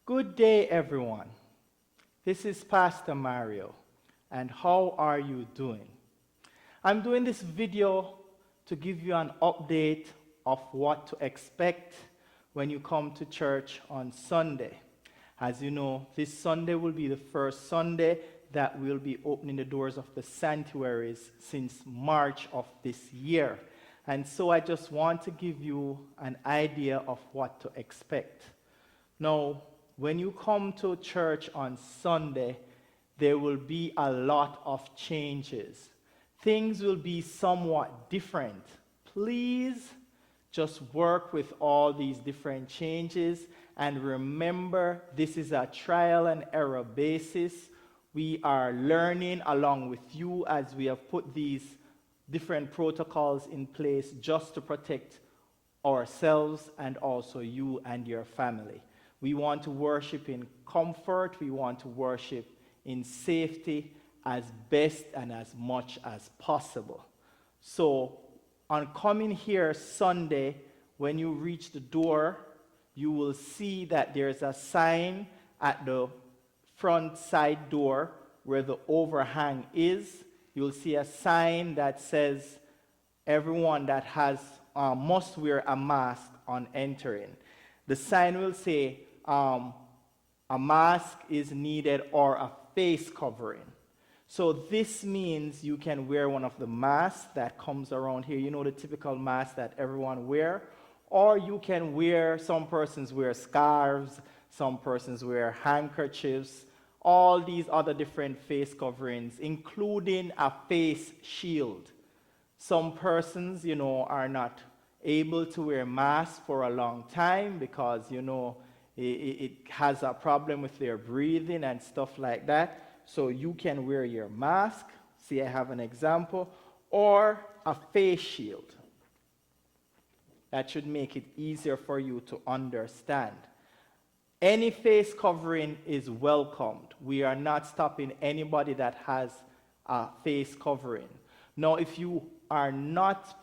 Good day, everyone. This is Pastor Mario, and how are you doing? I'm doing this video to give you an update of what to expect when you come to church on Sunday. As you know, this Sunday will be the first Sunday that we'll be opening the doors of the sanctuaries since March of this year. And so I just want to give you an idea of what to expect. Now, when you come to church on Sunday, there will be a lot of changes. Things will be somewhat different. Please just work with all these different changes and remember this is a trial and error basis. We are learning along with you as we have put these different protocols in place just to protect ourselves and also you and your family. We want to worship in comfort. We want to worship in safety as best and as much as possible. So on coming here Sunday, when you reach the door, you will see that there's a sign at the front side door where the overhang is. You'll see a sign that says everyone that has must wear a mask on entering. The sign will say a mask is needed or a face covering. So this means you can wear one of the masks that comes around here. You know, the typical mask that everyone wear. Or you can wear, some persons wear scarves, some persons wear handkerchiefs, all these other different face coverings, including a face shield. Some persons, are not able to wear masks for a long time because, it has a problem with their breathing and stuff like that. So you can wear your mask. See, I have an example. Or a face shield. That should make it easier for you to understand. Any face covering is welcomed. We are not stopping anybody that has a face covering. Now, if you are not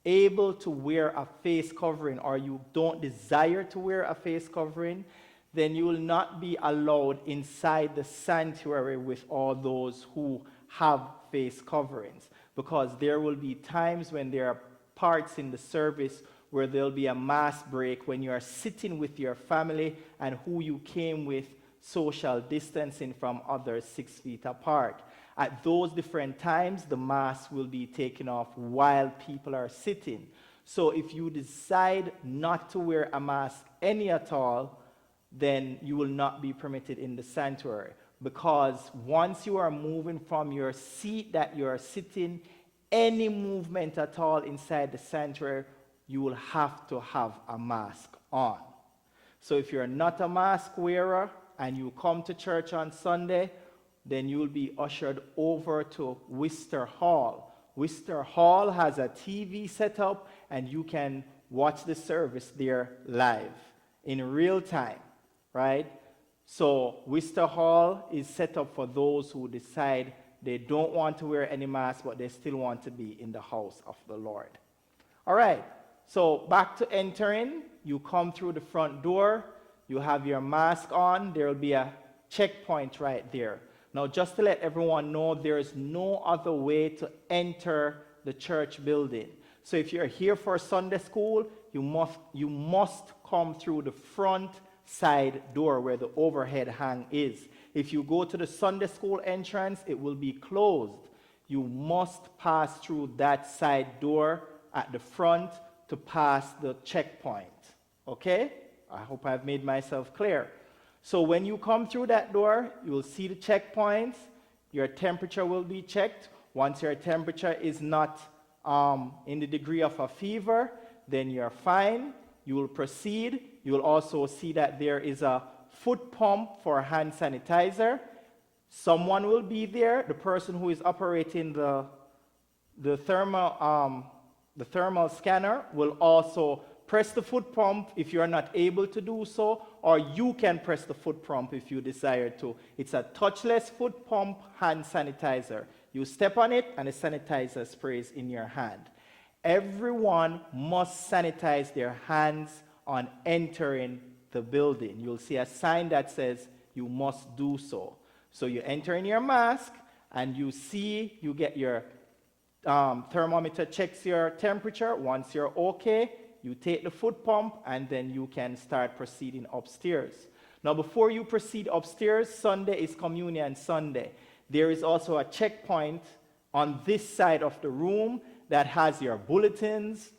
able to wear a face covering or you don't desire to wear a face covering, then you will not be allowed inside the sanctuary with all those who have face coverings, because there will be times when there are parts in the service where there'll be a mass break when you are sitting with your family and who you came with, social distancing from others 6 feet apart. At those different times, the mask will be taken off while people are sitting. So if you decide not to wear a mask any at all, then you will not be permitted in the sanctuary. Because once you are moving from your seat that you are sitting, any movement at all inside the sanctuary, you will have to have a mask on. So if you're not a mask wearer and you come to church on Sunday, then you will be ushered over to Worcester Hall. Worcester Hall has a TV set up and you can watch the service there live in real time, right? So Worcester Hall is set up for those who decide they don't want to wear any mask, but they still want to be in the house of the Lord. All right, so back to entering. You come through the front door. You have your mask on. There will be a checkpoint right there. Now, just to let everyone know, there is no other way to enter the church building. So if you're here for Sunday school, you must come through the front side door where the overhead hang is. If you go to the Sunday school entrance, it will be closed. You must pass through that side door at the front to pass the checkpoint. Okay? I hope I've made myself clear. So when you come through that door, you will see the checkpoints. Your temperature will be checked. Once your temperature is not in the degree of a fever, then you're fine. You will proceed. You will also see that there is a foot pump for hand sanitizer. Someone will be there. The person who is operating the thermal scanner will also press the foot pump if you are not able to do so, or you can press the foot pump if you desire to. It's a touchless foot pump hand sanitizer. You step on it and the sanitizer sprays in your hand. Everyone must sanitize their hands on entering the building. You'll see a sign that says you must do so. So you enter in your mask, and you get your thermometer checks your temperature. Once you're okay, you take the foot pump, and then you can start proceeding upstairs. Now, before you proceed upstairs, Sunday is Communion Sunday. There is also a checkpoint on this side of the room that has your bulletins,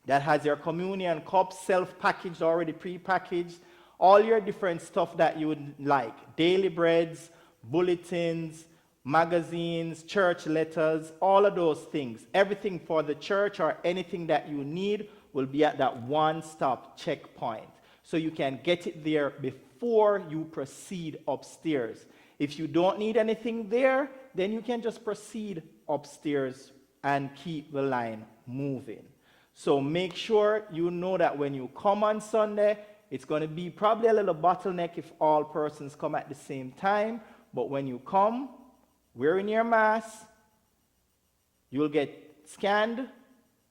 that has your communion cups, self-packaged, already pre-packaged, all your different stuff that you would like, daily breads, bulletins, magazines, church letters, all of those things. Everything for the church or anything that you need will be at that one-stop checkpoint. So you can get it there before you proceed upstairs. If you don't need anything there, then you can just proceed upstairs and keep the line moving. So make sure you know that when you come on Sunday, it's going to be probably a little bottleneck if all persons come at the same time. But when you come, wearing your mask, you'll get scanned,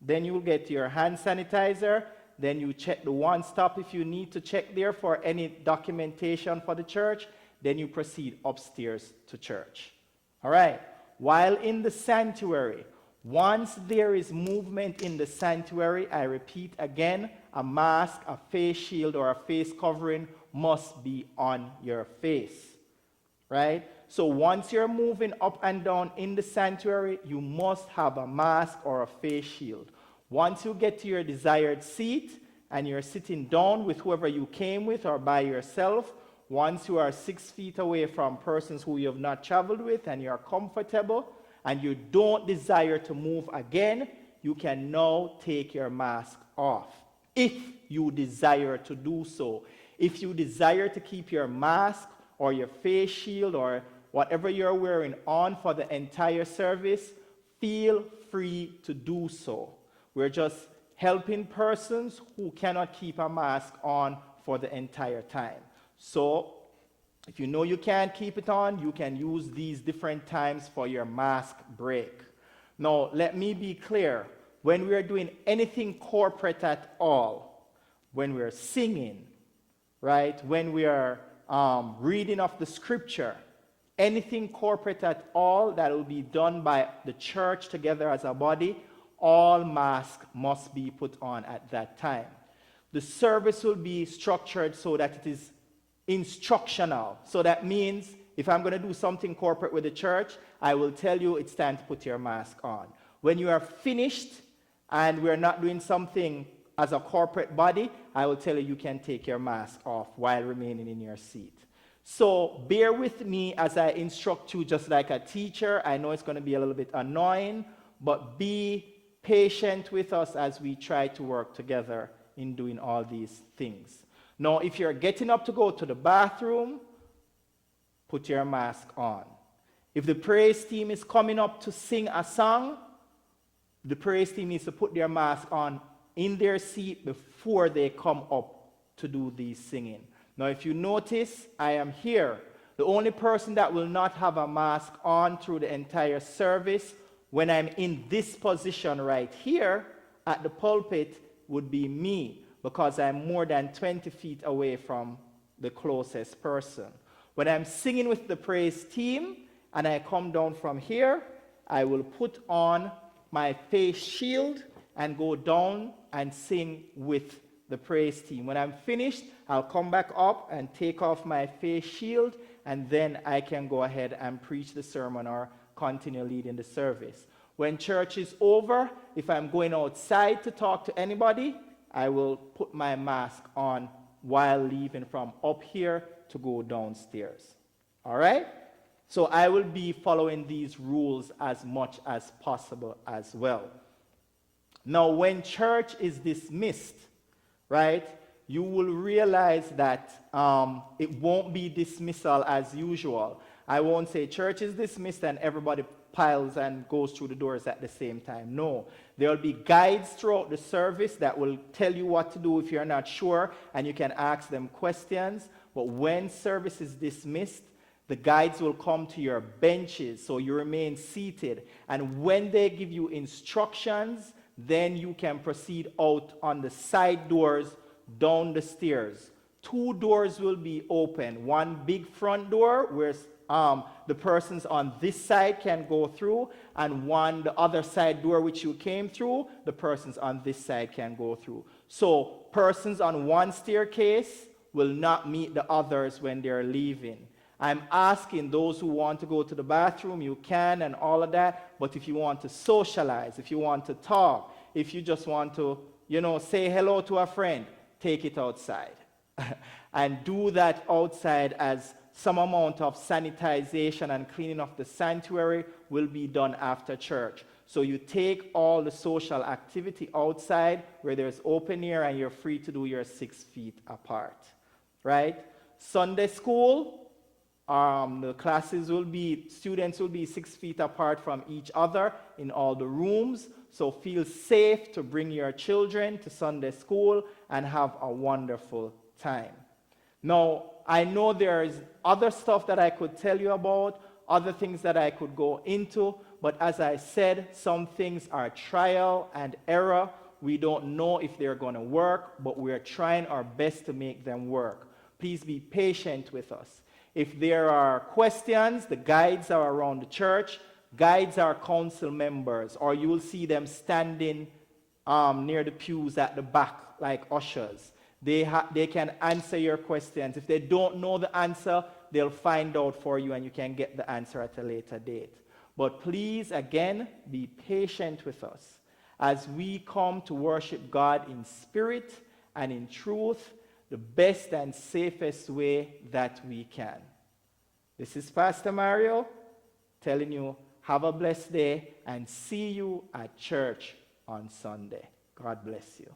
then you'll get your hand sanitizer, then you check the one stop if you need to check there for any documentation for the church, then you proceed upstairs to church. All right. While in the sanctuary, once there is movement in the sanctuary, I repeat again, a mask, a face shield, or a face covering must be on your face. Right? So once you're moving up and down in the sanctuary, you must have a mask or a face shield. Once you get to your desired seat and you're sitting down with whoever you came with or by yourself, once you are 6 feet away from persons who you have not traveled with and you're comfortable and you don't desire to move again, you can now take your mask off. If you desire to do so. If you desire to keep your mask or your face shield or whatever you're wearing on for the entire service, feel free to do so. We're just helping persons who cannot keep a mask on for the entire time. So, if you know you can't keep it on, you can use these different times for your mask break. Now, let me be clear. When we are doing anything corporate at all, when we're singing, right, when we are reading of the scripture, anything corporate at all that will be done by the church together as a body, all masks must be put on at that time. The service will be structured so that it is instructional. So that means if I'm going to do something corporate with the church, I will tell you it's time to put your mask on. When you are finished and we're not doing something as a corporate body, I will tell you you can take your mask off while remaining in your seat. So bear with me as I instruct you just like a teacher. I know it's going to be a little bit annoying, but be patient with us as we try to work together in doing all these things. Now, if you're getting up to go to the bathroom, put your mask on. If the praise team is coming up to sing a song, the praise team needs to put their mask on in their seat before they come up to do the singing. Now, if you notice, I am here. The only person that will not have a mask on through the entire service when I'm in this position right here at the pulpit would be me, because I'm more than 20 feet away from the closest person. When I'm singing with the praise team and I come down from here, I will put on my face shield and go down and sing with the praise team. When I'm finished, I'll come back up and take off my face shield, and then I can go ahead and preach the sermon or continue leading the service. When church is over, if I'm going outside to talk to anybody, I will put my mask on while leaving from up here to go downstairs. All right? So I will be following these rules as much as possible as well. Now, when church is dismissed, right, you will realize that it won't be dismissal as usual. I won't say church is dismissed and everybody piles and goes through the doors at the same time. No. There will be guides throughout the service that will tell you what to do if you're not sure, and you can ask them questions. But when service is dismissed, the guides will come to your benches, so you remain seated. And when they give you instructions, then you can proceed out on the side doors, down the stairs, two doors will be open. One big front door where the persons on this side can go through, and the other side door which you came through, the persons on this side can go through. So persons on one staircase will not meet the others when they're leaving. I'm asking those who want to go to the bathroom, you can and all of that, but if you want to socialize, if you want to talk, if you just want to, say hello to a friend, take it outside. And do that outside, as some amount of sanitization and cleaning of the sanctuary will be done after church. So you take all the social activity outside where there's open air and you're free to do your 6 feet apart, right? Sunday school, the students will be 6 feet apart from each other in all the rooms. So feel safe to bring your children to Sunday school and have a wonderful time. Now, I know there's other stuff that I could tell you about, other things that I could go into, but as I said, some things are trial and error. We don't know if they're going to work, but we're trying our best to make them work. Please be patient with us. If there are questions, the guides are around the church. Guides are council members, or you will see them standing near the pews at the back like ushers. They can answer your questions. If they don't know the answer, they'll find out for you and you can get the answer at a later date. But please, again, be patient with us as we come to worship God in spirit and in truth, the best and safest way that we can. This is Pastor Mario telling you, have a blessed day and see you at church on Sunday. God bless you.